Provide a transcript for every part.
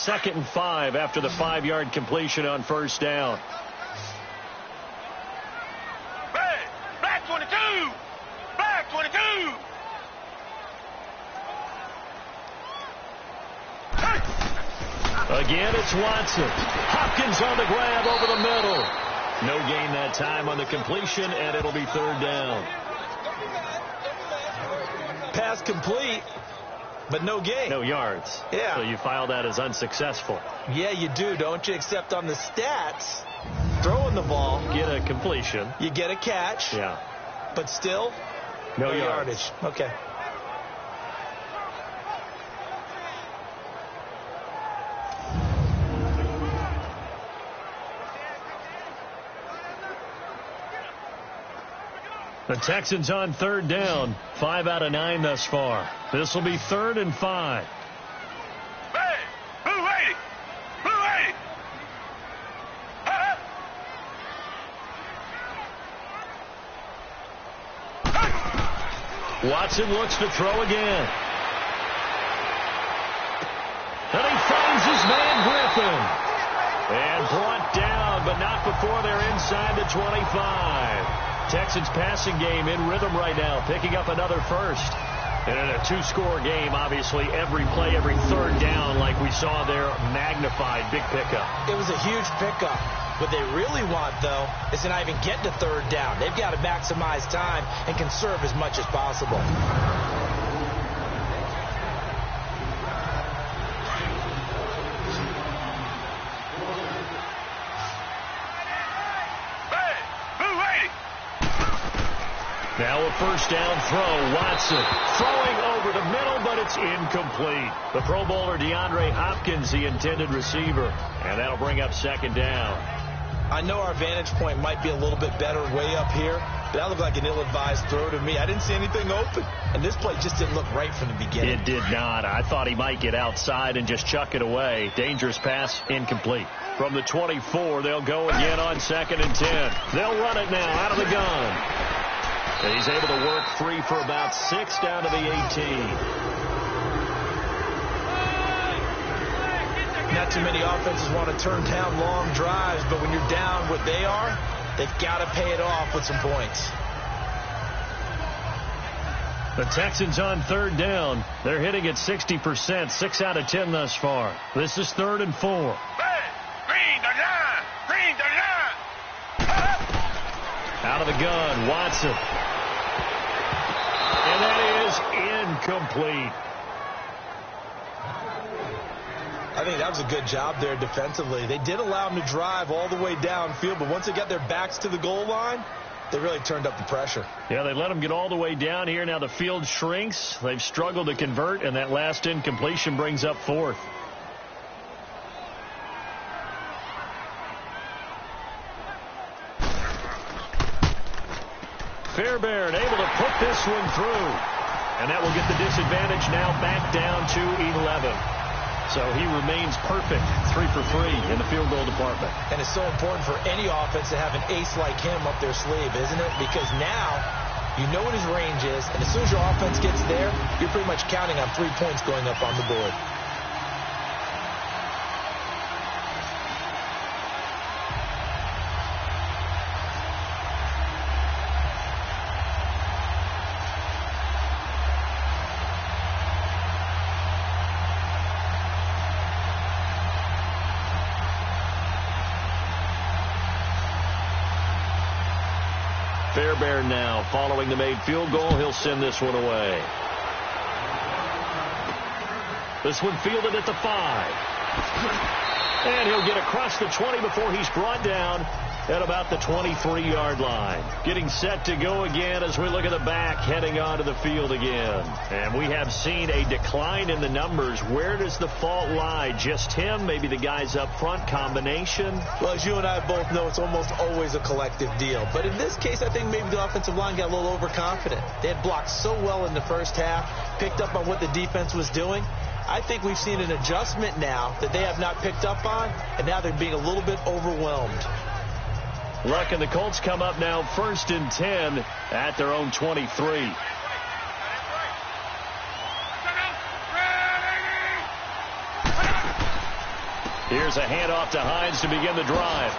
2nd and 5 after the 5-yard completion on first down. Black 22! Black 22! Again, it's Watson. Hopkins on the grab over the middle. No gain that time on the completion, and it'll be 3rd down. Pass complete, but no gain. No yards. Yeah. So you file that as unsuccessful. Yeah, you do, don't you? Except on the stats, throwing the ball. Get a completion. You get a catch. Yeah. But still, no yardage. Okay. The Texans on 3rd down. 5 out of 9 thus far. This will be 3rd and 5. Hey! Who waiting? Who waiting? Watson looks to throw again. And he finds his man Griffin. And brought down, but not before they're inside the 25. Texans passing game in rhythm right now, picking up another first. And in a 2-score game, obviously every play, every 3rd down, like we saw there, magnified, big pickup. It was a huge pickup. What they really want, though, is to not even get to 3rd down. They've got to maximize time and conserve as much as possible. Now a first down throw. Watson throwing over the middle, but it's incomplete. The Pro Bowler DeAndre Hopkins, the intended receiver. And that'll bring up 2nd down. I know our vantage point might be a little bit better way up here, but that looked like an ill-advised throw to me. I didn't see anything open, and this play just didn't look right from the beginning. It did not. I thought he might get outside and just chuck it away. Dangerous pass, incomplete. From the 24, they'll go again on 2nd and 10. They'll run it now out of the gun. And he's able to work free for about 6 down to the 18. Not too many offenses want to turn down long drives, but when you're down what they are, they've got to pay it off with some points. The Texans on 3rd down. They're hitting at 60%, 6 out of 10 thus far. This is 3rd and 4. Green, the line! Green, the line! Out of the gun, Watson. And that is incomplete. I think that was a good job there defensively. They did allow them to drive all the way downfield, but once they got their backs to the goal line, they really turned up the pressure. Yeah, they let them get all the way down here. Now the field shrinks. They've struggled to convert, and that last incompletion brings up 4th. Fairbairn able to put this one through. And that will get the disadvantage now back down to 11. So he remains perfect, 3 for 3 in the field goal department. And it's so important for any offense to have an ace like him up their sleeve, isn't it? Because now you know what his range is, and as soon as your offense gets there, you're pretty much counting on 3 points going up on the board. Fairbairn now following the made field goal. He'll send this one away. This one fielded at the 5. And he'll get across the 20 before he's brought down at about the 23-yard line. Getting set to go again as we look at the back heading onto the field again. And we have seen a decline in the numbers. Where does the fault lie? Just him? Maybe the guys up front? Combination? Well, as you and I both know, it's almost always a collective deal. But in this case, I think maybe the offensive line got a little overconfident. They had blocked so well in the first half, picked up on what the defense was doing. I think we've seen an adjustment now that they have not picked up on, and now they're being a little bit overwhelmed. Luck and the Colts come up now 1st and 10 at their own 23. Here's a handoff to Hines to begin the drive.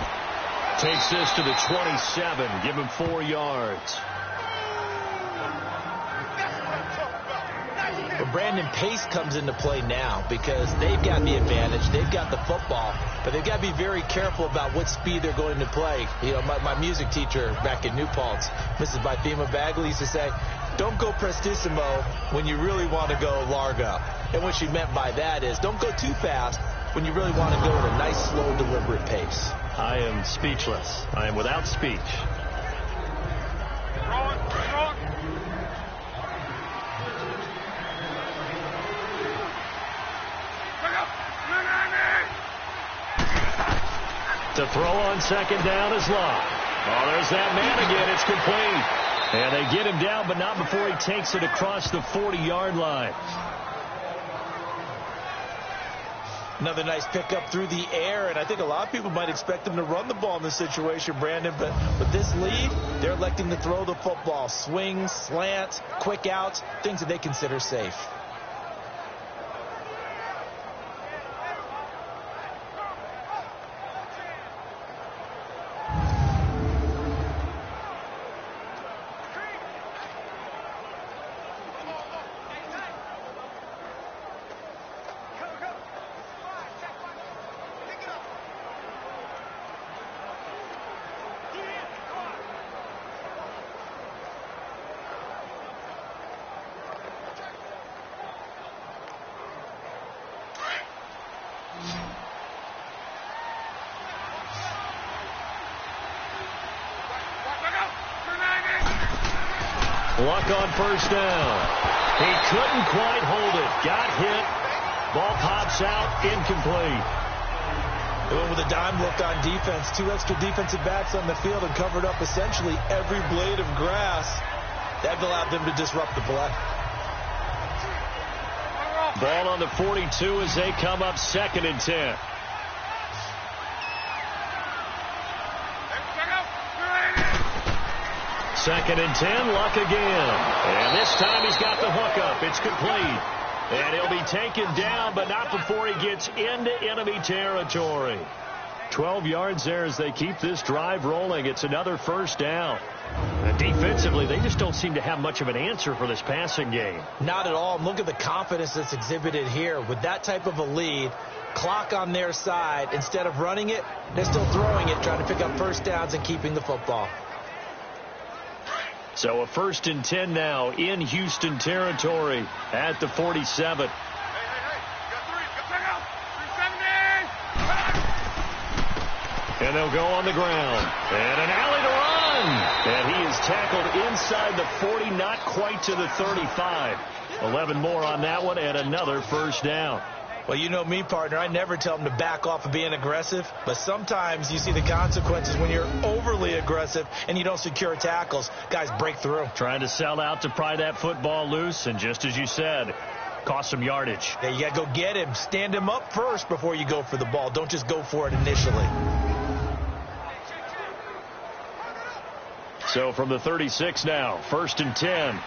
Takes this to the 27. Give him 4 yards. Well, Brandon, pace comes into play now because they've got the advantage. They've got the football, but they've got to be very careful about what speed they're going to play. You know, my music teacher back in New Paltz, Mrs. Bythema Bagley, used to say, don't go prestissimo when you really want to go largo. And what she meant by that is don't go too fast when you really want to go at a nice, slow, deliberate pace. I am speechless. I am without speech. To throw on second down is Locke. Oh, there's that man again. It's complete. And they get him down, but not before he takes it across the 40-yard line. Another nice pickup through the air, and I think a lot of people might expect them to run the ball in this situation, Brandon, but with this lead, they're electing to throw the football. Swings, slants, quick outs, things that they consider safe. Luck on first down. He couldn't quite hold it. Got hit. Ball pops out. Incomplete. They went with a dime look on defense. 2 extra defensive backs on the field and covered up essentially every blade of grass. That allowed them to disrupt the play. Ball on the 42 as they come up 2nd and 10. Second and 10, Luck again. And this time he's got the hook up. It's complete. And he'll be taken down, but not before he gets into enemy territory. 12 yards there as they keep this drive rolling. It's another first down. And defensively, they just don't seem to have much of an answer for this passing game. Not at all. Look at the confidence that's exhibited here. With that type of a lead, clock on their side, instead of running it, they're still throwing it, trying to pick up first downs and keeping the football. So a 1st and 10 now in Houston territory at the 47. And they'll go on the ground. And an alley to run. And he is tackled inside the 40, not quite to the 35. 11 more on that one and another first down. Well, you know me, partner. I never tell them to back off of being aggressive. But sometimes you see the consequences when you're overly aggressive and you don't secure tackles. Guys break through. Trying to sell out to pry that football loose. And just as you said, cost some yardage. Yeah, you got to go get him. Stand him up first before you go for the ball. Don't just go for it initially. So from the 36 now, 1st and 10.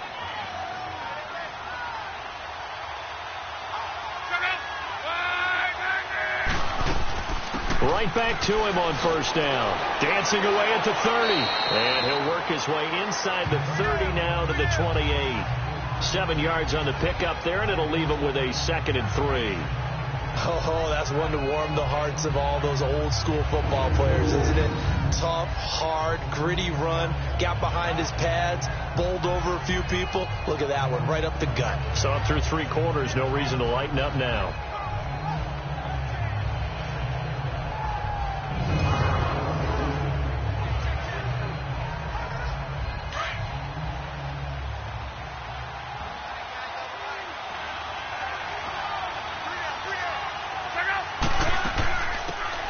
Right back to him on first down. Dancing away at the 30. And he'll work his way inside the 30 now to the 28. 7 yards on the pickup there, and it'll leave him with a 2nd and 3. Oh, that's one to warm the hearts of all those old school football players, isn't it? Tough, hard, gritty run. Got behind his pads, bowled over a few people. Look at that one, right up the gut. So up through 3 quarters, no reason to lighten up now.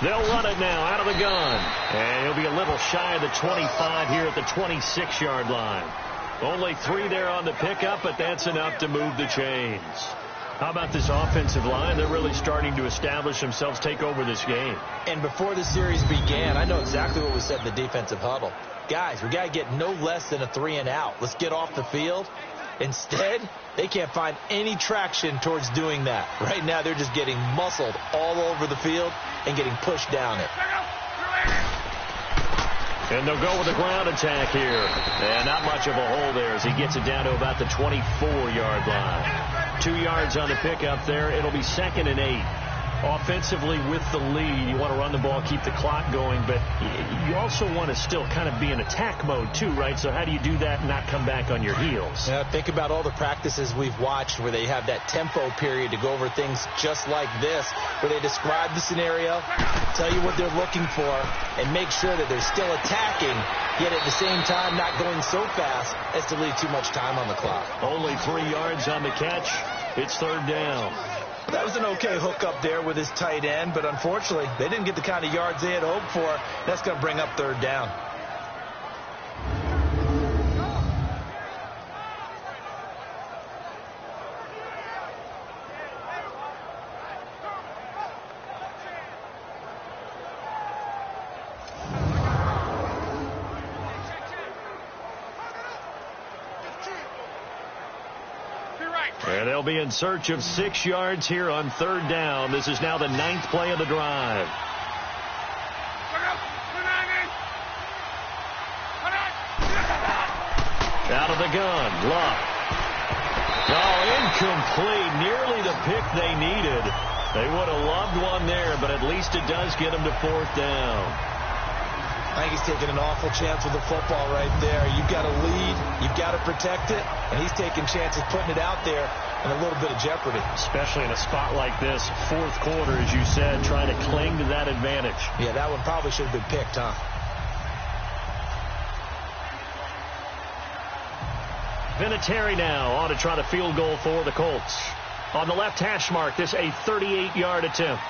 They'll run it now out of the gun. And he'll be a little shy of the 25 here at the 26-yard line. Only 3 there on the pickup, but that's enough to move the chains. How about this offensive line? They're really starting to establish themselves, take over this game. And before the series began, I know exactly what we said in the defensive huddle. Guys, we got to get no less than a 3 and out. Let's get off the field. Instead, they can't find any traction towards doing that. Right now, they're just getting muscled all over the field and getting pushed down it. And they'll go with a ground attack here. And not much of a hole there as he gets it down to about the 24-yard line. 2 yards on the pickup there. It'll be 2nd and 8. Offensively with the lead, you want to run the ball, keep the clock going, but you also want to still kind of be in attack mode too, right? So how do you do that and not come back on your heels? Yeah, think about all the practices we've watched where they have that tempo period to go over things just like this, where they describe the scenario, tell you what they're looking for, and make sure that they're still attacking, yet at the same time not going so fast as to leave too much time on the clock. Only 3 yards on the catch. It's 3rd down. That was an okay hookup there with his tight end, but unfortunately, they didn't get the kind of yards they had hoped for. That's going to bring up 3rd down. And they'll be in search of 6 yards here on 3rd down. This is now the 9th play of the drive. Out of the gun, Luck. Oh, incomplete. Nearly the pick they needed. They would have loved one there, but at least it does get them to 4th down. I think he's taking an awful chance with the football right there. You've got to lead, you've got to protect it, and he's taking chances putting it out there in a little bit of jeopardy. Especially in a spot like this, 4th quarter, as you said, trying to cling to that advantage. Yeah, that one probably should have been picked, huh? Vinatieri now on to try to field goal for the Colts. On the left hash mark, this a 38-yard attempt.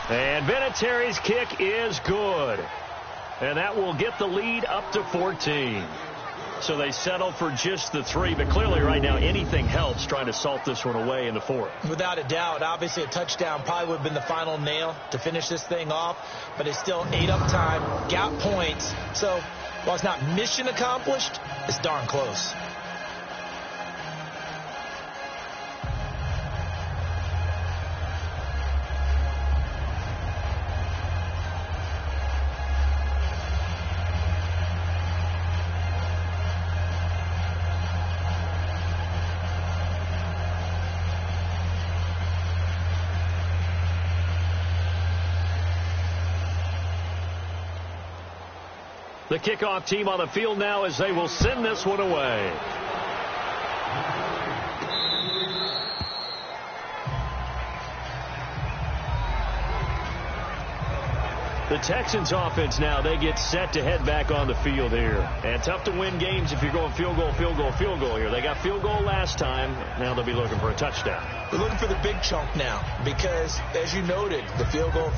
And Vinatieri's kick is good. And that will get the lead up to 14. So they settle for just the 3. But clearly right now anything helps trying to salt this one away in the 4th. Without a doubt. Obviously a touchdown probably would have been the final nail to finish this thing off. But it's still ate up time, got points. So while it's not mission accomplished, it's darn close. The kickoff team on the field now as they will send this one away. The Texans offense now, they get set to head back on the field here. And tough to win games if you're going field goal, field goal, field goal here. They got field goal last time. Now they'll be looking for a touchdown. We're looking for the big chunk now because, as you noted, the field goal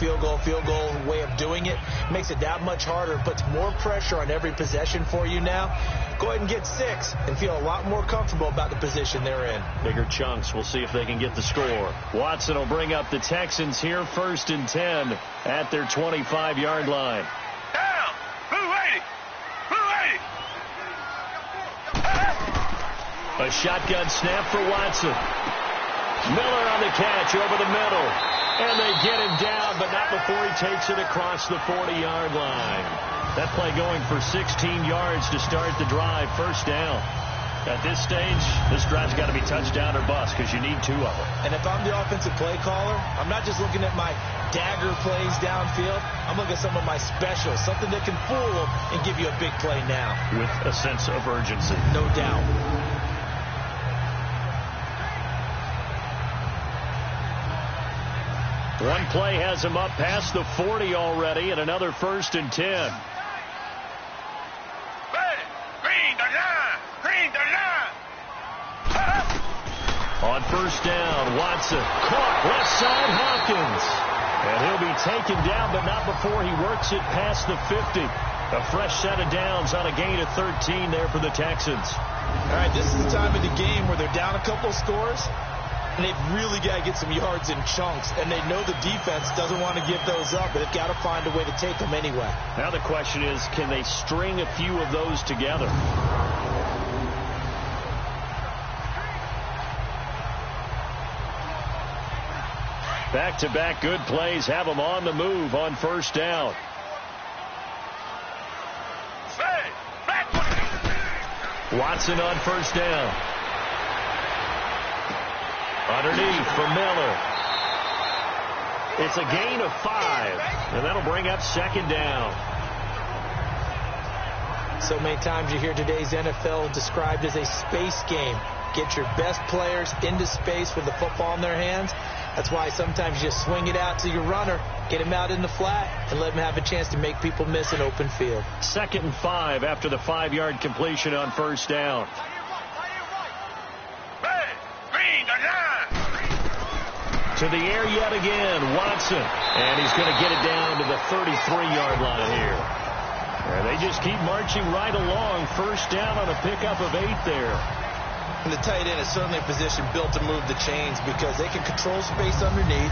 way of doing it makes it that much harder, puts more pressure on every possession for you now. Go ahead and get 6 and feel a lot more comfortable about the position they're in. Bigger chunks. We'll see if they can get the score. Watson will bring up the Texans here 1st and 10 at their 25-yard line. Down! Blue 80! Blue 80! A shotgun snap for Watson. Miller on the catch over the middle. And they get him down, but not before he takes it across the 40-yard line. That play going for 16 yards to start the drive. 1st down. At this stage, this drive's got to be touchdown or bust because you need 2 of them. And if I'm the offensive play caller, I'm not just looking at my dagger plays downfield. I'm looking at some of my specials, something that can fool them and give you a big play now. With a sense of urgency. No doubt. One play has him up past the 40 already, and another 1st and 10. Green the line! Green the line! On 1st down, Watson caught left side Hopkins. And he'll be taken down, but not before he works it past the 50. A fresh set of downs on a gain of 13 there for the Texans. All right, this is the time of the game where they're down a couple scores. And they've really got to get some yards in chunks, and they know the defense doesn't want to give those up, but they've got to find a way to take them anyway. Now the question is, can they string a few of those together? Back-to-back good plays have them on the move on first down. Watson on first down. Underneath for Miller. It's a gain of 5, and that'll bring up second down. So many times you hear today's NFL described as a space game. Get your best players into space with the football in their hands. That's why sometimes you swing it out to your runner, get him out in the flat, and let him have a chance to make people miss an open field. 2nd and 5 after the 5-yard completion on first down. To the air yet again, Watson. And he's going to get it down to the 33-yard line here. And they just keep marching right along. First down on a pickup of 8 there. And the tight end is certainly a position built to move the chains because they can control space underneath.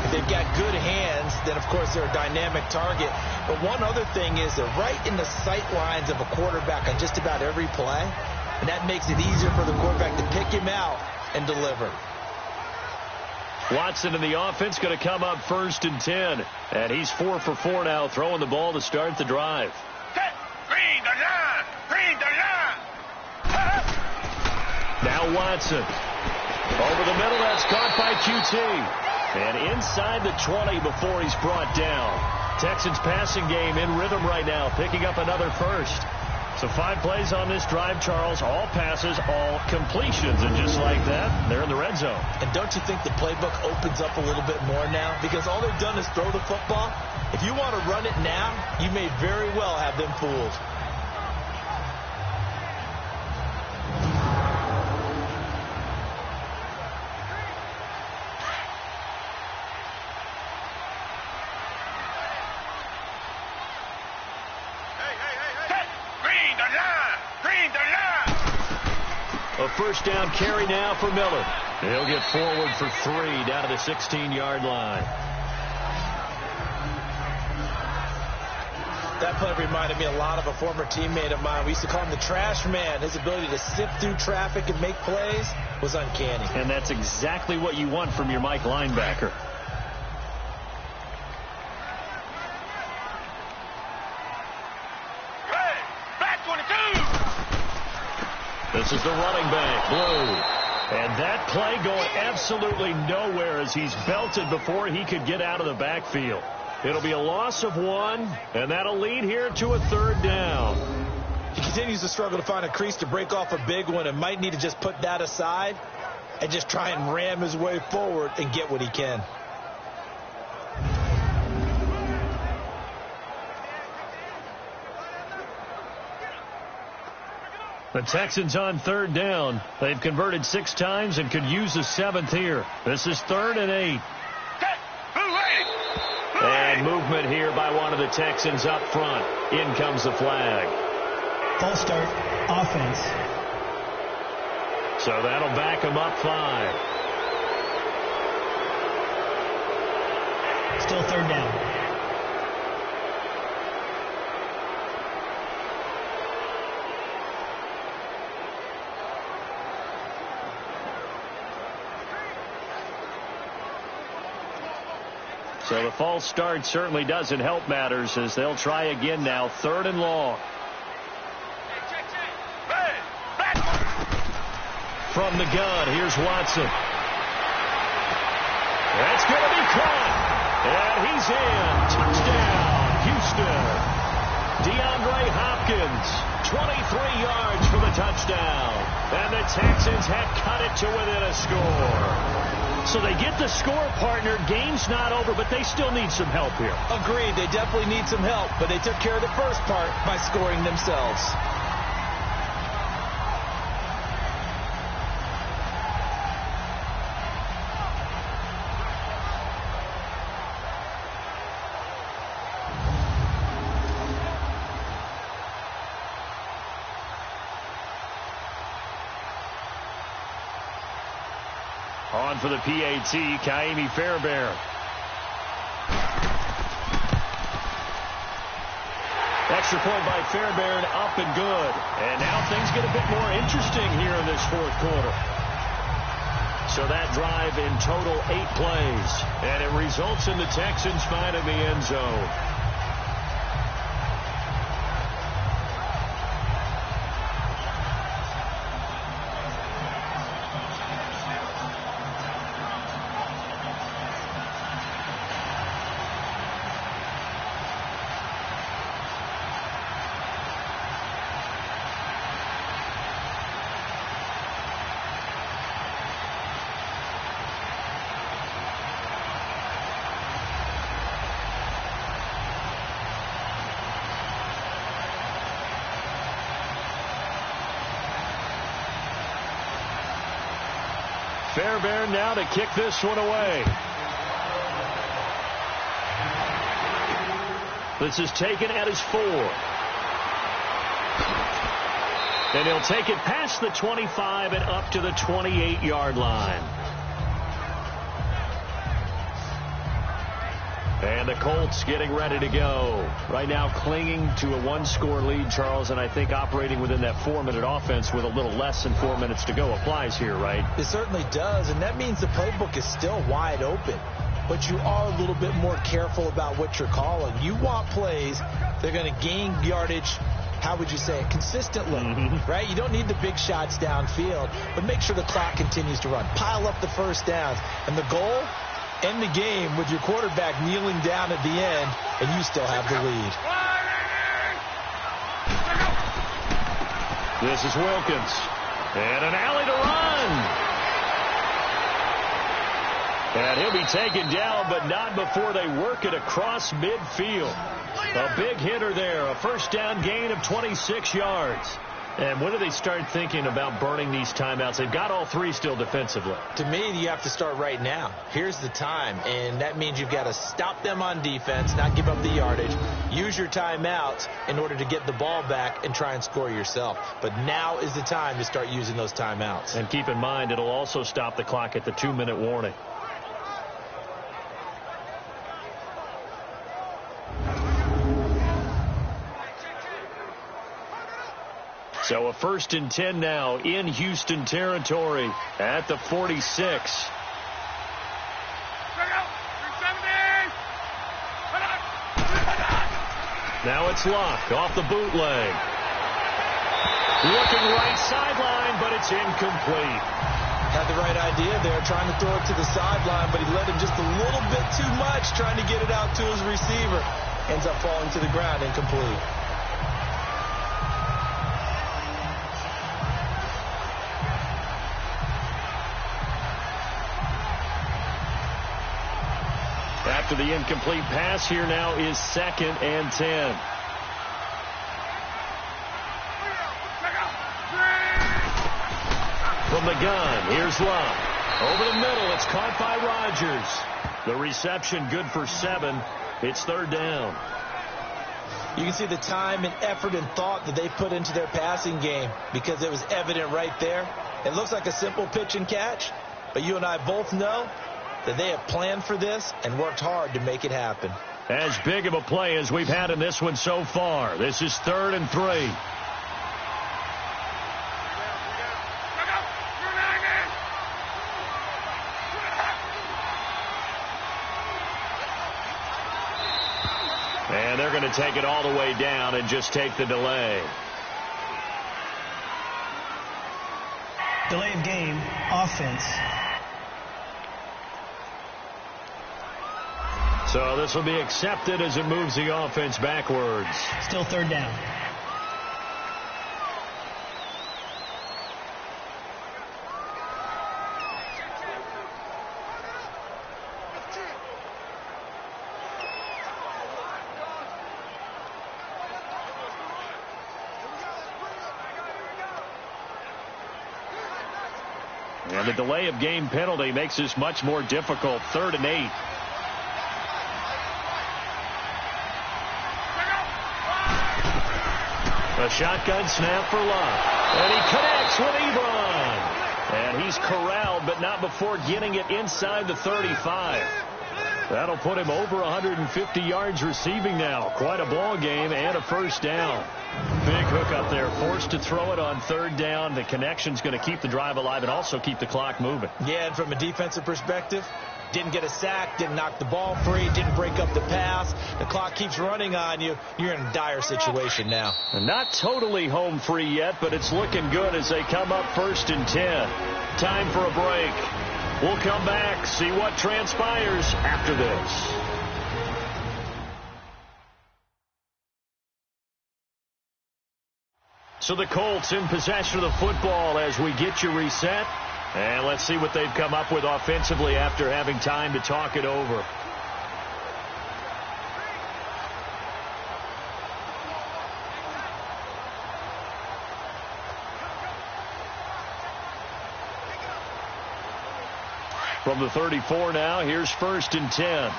If they've got good hands, then, of course, they're a dynamic target. But one other thing is they're right in the sight lines of a quarterback on just about every play. And that makes it easier for the quarterback to pick him out and deliver. Watson in the offense going to come up 1st and 10. And he's 4 for 4 now, throwing the ball to start the drive. Now Watson. Over the middle, that's caught by QT. And inside the 20 before he's brought down. Texans passing game in rhythm right now, picking up another first. So 5 plays on this drive, Charles. All passes, all completions. And just like that, they're in the red zone. And don't you think the playbook opens up a little bit more now? Because all they've done is throw the football. If you want to run it now, you may very well have them fooled. A first down carry now for Miller. He'll get forward for 3 down to the 16-yard line. That play reminded me a lot of a former teammate of mine. We used to call him the trash man. His ability to sift through traffic and make plays was uncanny. And that's exactly what you want from your Mike linebacker. This is the running back, Blue. And that play going absolutely nowhere as he's belted before he could get out of the backfield. It'll be a loss of 1, and that'll lead here to a 3rd down. He continues to struggle to find a crease to break off a big one and might need to just put that aside and just try and ram his way forward and get what he can. The Texans on 3rd down. They've converted 6 times and could use a 7th here. This is 3rd and 8. And movement here by one of the Texans up front. In comes the flag. False start, offense. So that'll back them up 5. Still 3rd down. So the false start certainly doesn't help matters as they'll try again now. 3rd and long. From the gun, here's Watson. That's going to be caught. And he's in. Touchdown, Houston. DeAndre Hopkins, 23 yards for the touchdown. And the Texans have cut it to within a score. So they get the score, partner. Game's not over, but they still need some help here. Agreed. They definitely need some help, but they took care of the first part by scoring themselves. On for the PAT, Kaimi Fairbairn. Extra point by Fairbairn, up and good. And now things get a bit more interesting here in this fourth quarter. So that drive in total 8 plays. And it results in the Texans finding the end zone. Fairbairn now to kick this one away. This is taken at his 4. And he'll take it past the 25 and up to the 28-yard line. And the Colts getting ready to go. Right now clinging to a 1-score lead, Charles, and I think operating within that 4-minute offense with a little less than 4 minutes to go applies here, right? It certainly does, and that means the playbook is still wide open. But you are a little bit more careful about what you're calling. You want plays that are going to gain yardage, how would you say it, consistently, right? You don't need the big shots downfield, but make sure the clock continues to run. Pile up the first downs. And the goal, end the game with your quarterback kneeling down at the end, and you still have the lead. This is Wilkins. And an alley to run. And he'll be taken down, but not before they work it across midfield. A big hitter there. A first down gain of 26 yards. And when do they start thinking about burning these timeouts? They've got all 3 still defensively. To me, you have to start right now. Here's the time, and that means you've got to stop them on defense, not give up the yardage, use your timeouts in order to get the ball back and try and score yourself. But now is the time to start using those timeouts. And keep in mind, it'll also stop the clock at the 2-minute warning. So a 1st and 10 now in Houston territory at the 46. Now it's Luck off the bootleg. Looking right sideline, but it's incomplete. Had the right idea there, trying to throw it to the sideline, but he led him just a little bit too much, trying to get it out to his receiver. Ends up falling to the ground, incomplete. After the incomplete pass, here now is 2nd and 10. From the gun, here's Luck. Over the middle, it's caught by Rodgers. The reception good for 7. It's 3rd down. You can see the time and effort and thought that they put into their passing game because it was evident right there. It looks like a simple pitch and catch, but you and I both know that they have planned for this and worked hard to make it happen. As big of a play as we've had in this one so far. This is 3rd and 3. And they're going to take it all the way down and just take the delay. Delay of game, offense. So this will be accepted as it moves the offense backwards. Still 3rd down. And the delay of game penalty makes this much more difficult. 3rd and 8. A shotgun snap for Luck. And he connects with Ebron. And And he's corralled, but not before getting it inside the 35. That'll put him over 150 yards receiving now. Quite a ball game and a first down. Big hook up there. Forced to throw it on third down. The connection's going to keep the drive alive and also keep the clock moving. Yeah, and from a defensive perspective, didn't get a sack, didn't knock the ball free, didn't break up the pass. The clock keeps running on you. You're in a dire situation now. And not totally home free yet, but it's looking good as they come up 1st and 10. Time for a break. We'll come back, see what transpires after this. So the Colts in possession of the football as we get you reset. And let's see what they've come up with offensively after having time to talk it over. From the 34 now, here's 1st and 10.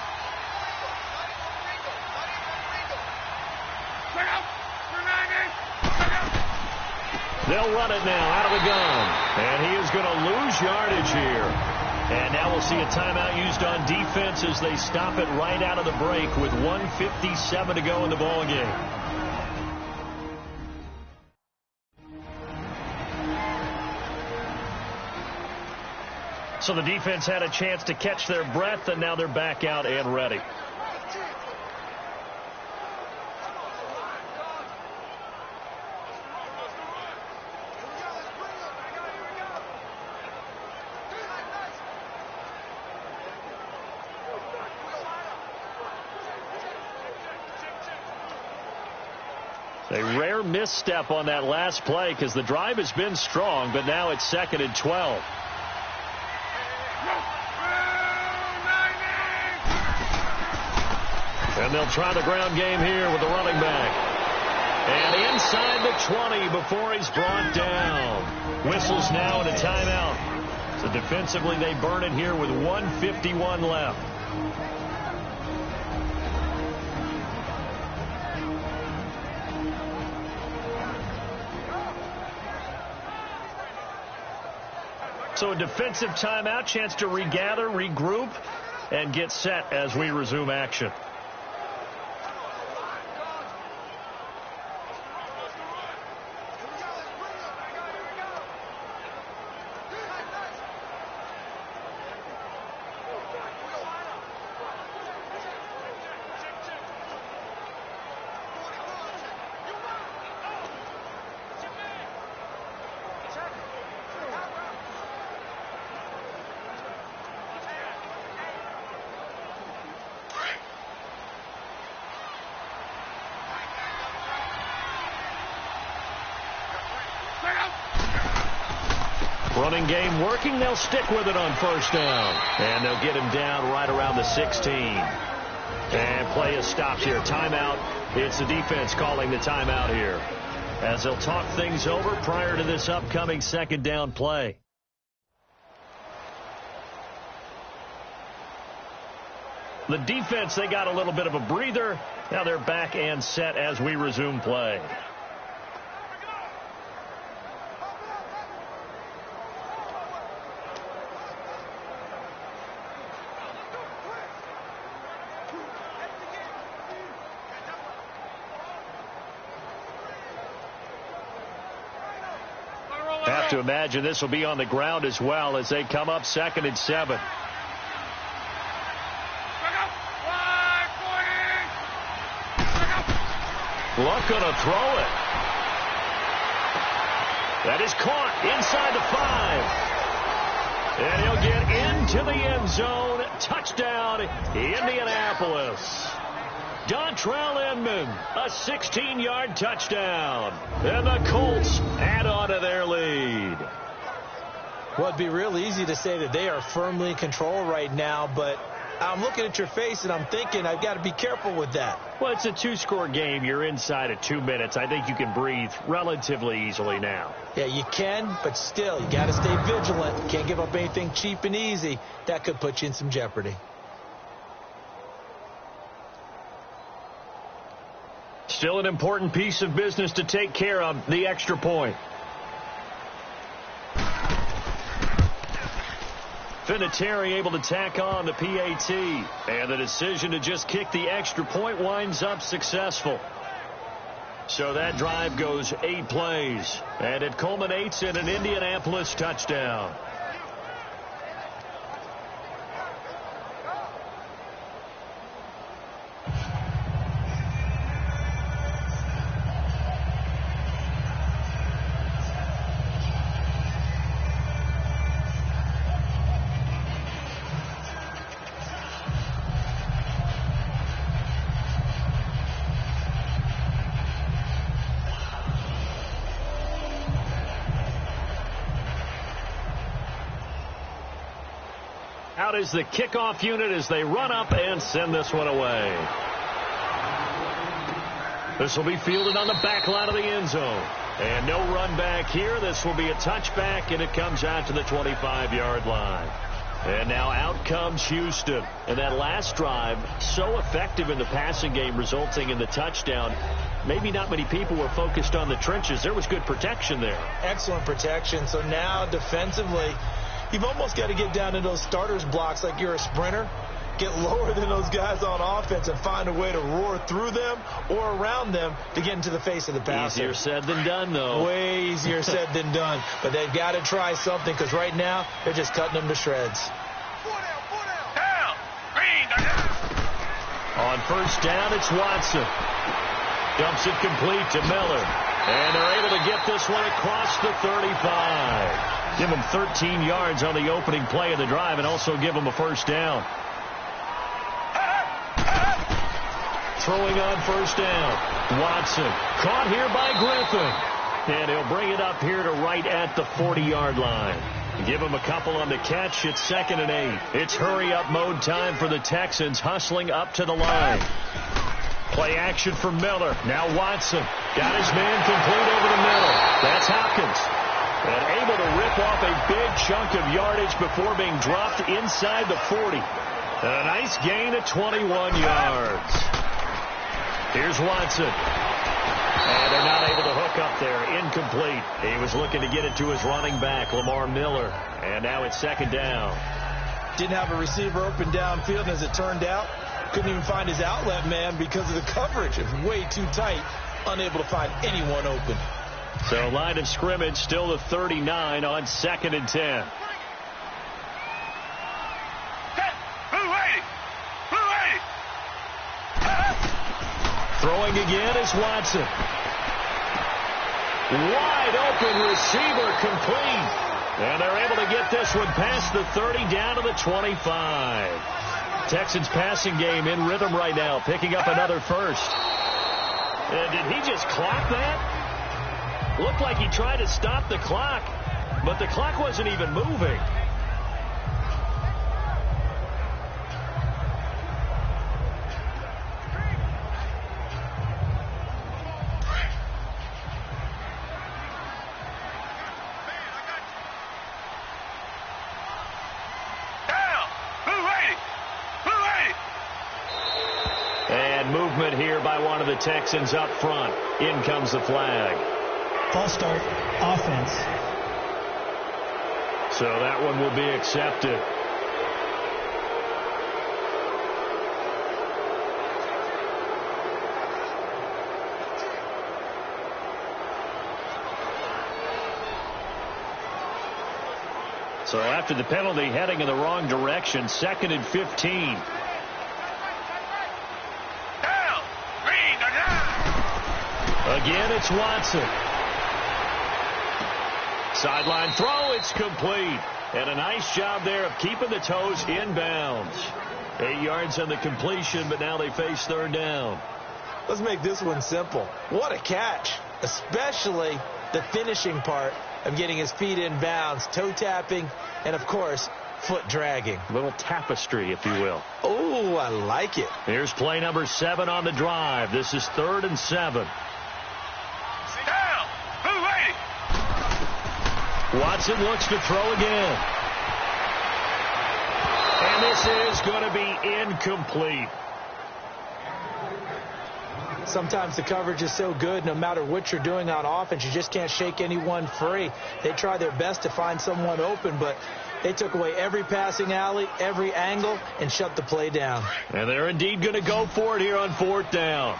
They'll run it now out of the gun. And he is going to lose yardage here. And now we'll see a timeout used on defense as they stop it right out of the break with 1:57 to go in the ballgame. So the defense had a chance to catch their breath, and now they're back out and ready. A rare misstep on that last play because the drive has been strong, but now it's 2nd and 12. And they'll try the ground game here with the running back. And inside the 20 before he's brought down. Whistles now and a timeout. So defensively they burn it here with 1:51 left. So a defensive timeout, chance to regather, regroup, and get set as we resume action. Running game working. They'll stick with it on 1st down. And they'll get him down right around the 16. And play is stopped here. Timeout. It's the defense calling the timeout here, as they'll talk things over prior to this upcoming 2nd down play. The defense, they got a little bit of a breather. Now they're back and set as we resume play. Have to imagine this will be on the ground as well as they come up 2nd and 7. Luck going to throw it. That is caught inside the 5. And he'll get into the end zone. Touchdown, Indianapolis. Dontrell Inman, a 16-yard touchdown. And the Colts add on to their lead. Well, it'd be real easy to say that they are firmly in control right now, but I'm looking at your face and I'm thinking I've got to be careful with that. Well, it's a 2-score game. You're inside of 2 minutes. I think you can breathe relatively easily now. Yeah, you can, but still, you got to stay vigilant. You can't give up anything cheap and easy. That could put you in some jeopardy. Still an important piece of business to take care of, the extra point. Vinatieri able to tack on the PAT. And the decision to just kick the extra point winds up successful. So that drive goes 8 plays. And it culminates in an Indianapolis touchdown. Out is the kickoff unit as they run up and send this one away. This will be fielded on the back line of the end zone. And no run back here. This will be a touchback, and it comes out to the 25-yard line. And now out comes Houston. And that last drive, so effective in the passing game, resulting in the touchdown. Maybe not many people were focused on the trenches. There was good protection there. Excellent protection. So now defensively, you've almost got to get down to those starters blocks like you're a sprinter. Get lower than those guys on offense and find a way to roar through them or around them to get into the face of the passer. Easier said than done, though. Way easier said than done. But they've got to try something because right now they're just cutting them to shreds. On first down, it's Watson. Dumps it complete to Miller. And they're able to get this one across the 35. Give them 13 yards on the opening play of the drive and also give them a first down. Throwing on first down. Watson caught here by Griffin. And he'll bring it up here to right at the 40-yard line. Give him a couple on the catch. It's 2nd and 8. It's hurry-up mode time for the Texans, hustling up to the line. Play action for Miller. Now Watson got his man complete over the middle. That's Hopkins. And able to rip off a big chunk of yardage before being dropped inside the 40. And a nice gain of 21 yards. Here's Watson. And they're not able to hook up there. Incomplete. He was looking to get it to his running back, Lamar Miller. And now it's 2nd down. Didn't have a receiver open downfield, and as it turned out, couldn't even find his outlet man because of the coverage. It was way too tight. Unable to find anyone open. So line of scrimmage still the 39 on 2nd and 10. Throwing again is Watson. Wide open receiver complete. And they're able to get this one past the 30 down to the 25. Texans passing game in rhythm right now, picking up another first. And did he just clock that? Looked like he tried to stop the clock, but the clock wasn't even moving. And movement here by one of the Texans up front. In comes the flag. False start, offense. So that one will be accepted. So after the penalty, heading in the wrong direction, 2nd and 15. Again, it's Watson. Sideline throw, it's complete. And a nice job there of keeping the toes inbounds. 8 yards on the completion, but now they face 3rd down. Let's make this one simple. What a catch, especially the finishing part of getting his feet in bounds, toe tapping, and, of course, foot dragging. A little tapestry, if you will. Oh, I like it. Here's play number 7 on the drive. This is 3rd and 7. Watson looks to throw again. And this is going to be incomplete. Sometimes the coverage is so good, no matter what you're doing on offense, you just can't shake anyone free. They try their best to find someone open, but They took away every passing alley, every angle, and shut the play down. And they're indeed going to go for it here on 4th down.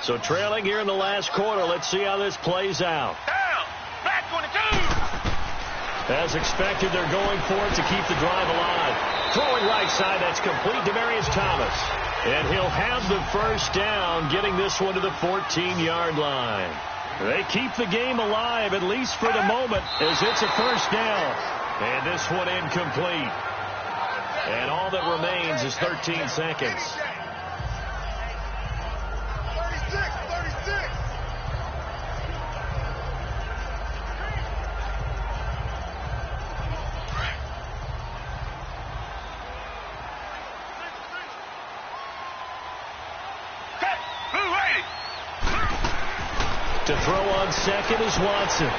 So trailing here in the last quarter. Let's see how this plays out. Down. Black 22. As expected, they're going for it to keep the drive alive. Throwing right side, that's complete to Demarius Thomas. And he'll have the first down, getting this one to the 14-yard line. They keep the game alive, at least for the moment, as it's a first down. And this one incomplete. And all that remains is 13 seconds. 36. To throw on second is Watson.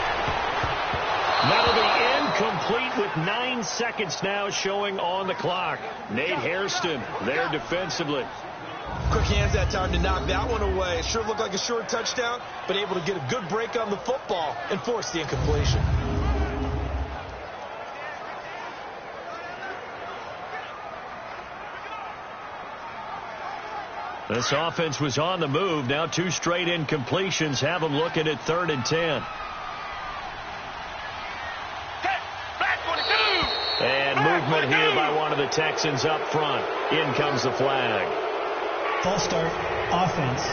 That'll be incomplete with 9 seconds now showing on the clock. Nate Hairston there defensively. Quick hands that time to knock that one away. It sure looked like a short touchdown, but able to get a good break on the football and force the incompletion. This offense was on the move. Now 2 straight incompletions have them looking at 3rd and 10. And movement here by one of the Texans up front. In comes the flag. False start, offense.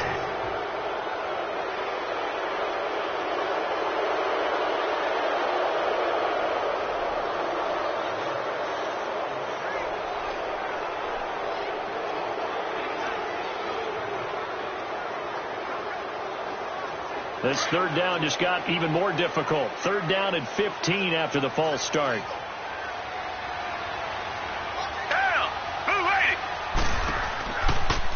This 3rd down just got even more difficult. 3rd down and 15 after the false start.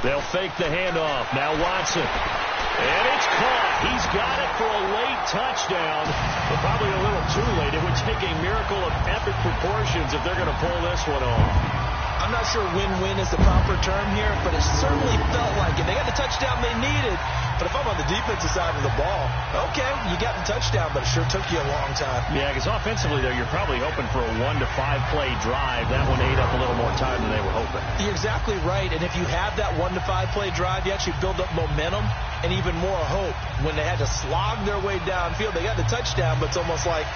They'll fake the handoff. Now Watson. And it's caught. He's got it for a late touchdown. But probably a little too late. It would take a miracle of epic proportions if they're going to pull this one off. I'm not sure win-win is the proper term here, but it certainly felt like it. They got the touchdown they needed. But if I'm on the defensive side of the ball, okay, you got the touchdown, but it sure took you a long time. Yeah, because offensively, though, you're probably hoping for a 1 to 5 play drive. That one ate up a little more time than they were hoping. You're exactly right. And if you have that 1 to 5 play drive, you actually build up momentum and even more hope. When they had to slog their way downfield, they got the touchdown, but it's almost like,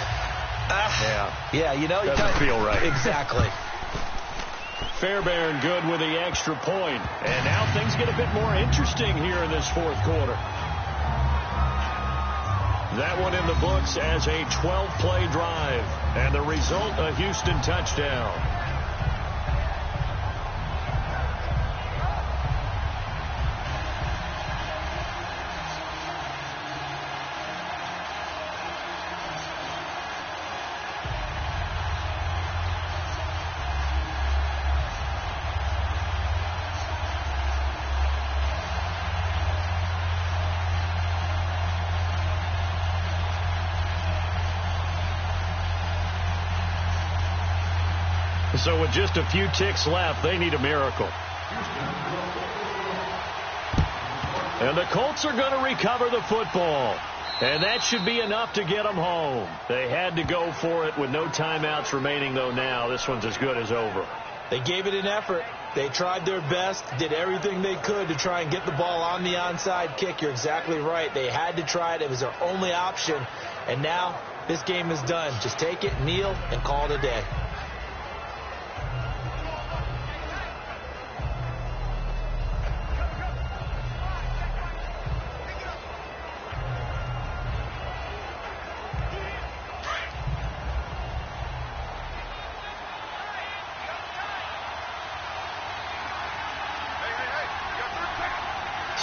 yeah, you know, doesn't feel right. Exactly. Fairbairn good with the extra point. And now things get a bit more interesting here in this 4th quarter. That one in the books as a 12-play drive. And the result, a Houston touchdown. So with just a few ticks left, they need a miracle. And the Colts are going to recover the football. And that should be enough to get them home. They had to go for it with no timeouts remaining, though, now. This one's as good as over. They gave it an effort. They tried their best, did everything they could to try and get the ball on the onside kick. You're exactly right. They had to try it. It was their only option. And now this game is done. Just take it, kneel, and call it a day.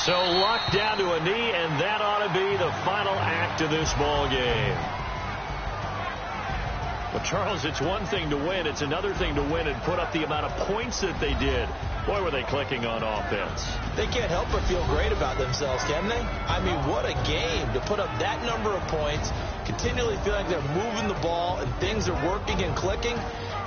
So locked down to a knee, and that ought to be the final act of this ball game. Well, Charles, it's one thing to win. It's another thing to win and put up the amount of points that they did. Boy, were they clicking on offense. They can't help but feel great about themselves, can they? I mean, what a game to put up that number of points, continually feeling like they're moving the ball and things are working and clicking.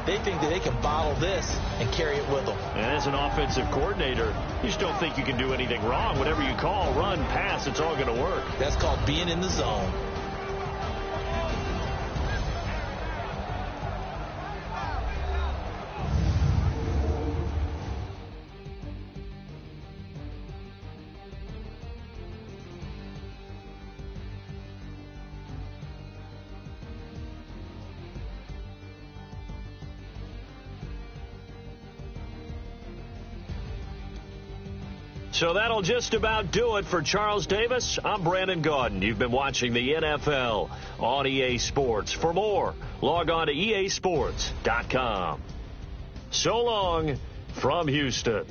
They think that they can bottle this and carry it with them. And as an offensive coordinator, you just don't think you can do anything wrong. Whatever you call, run, pass, it's all going to work. That's called being in the zone. So that'll just about do it for Charles Davis. I'm Brandon Gaudin. You've been watching the NFL on EA Sports. For more, log on to easports.com. So long from Houston.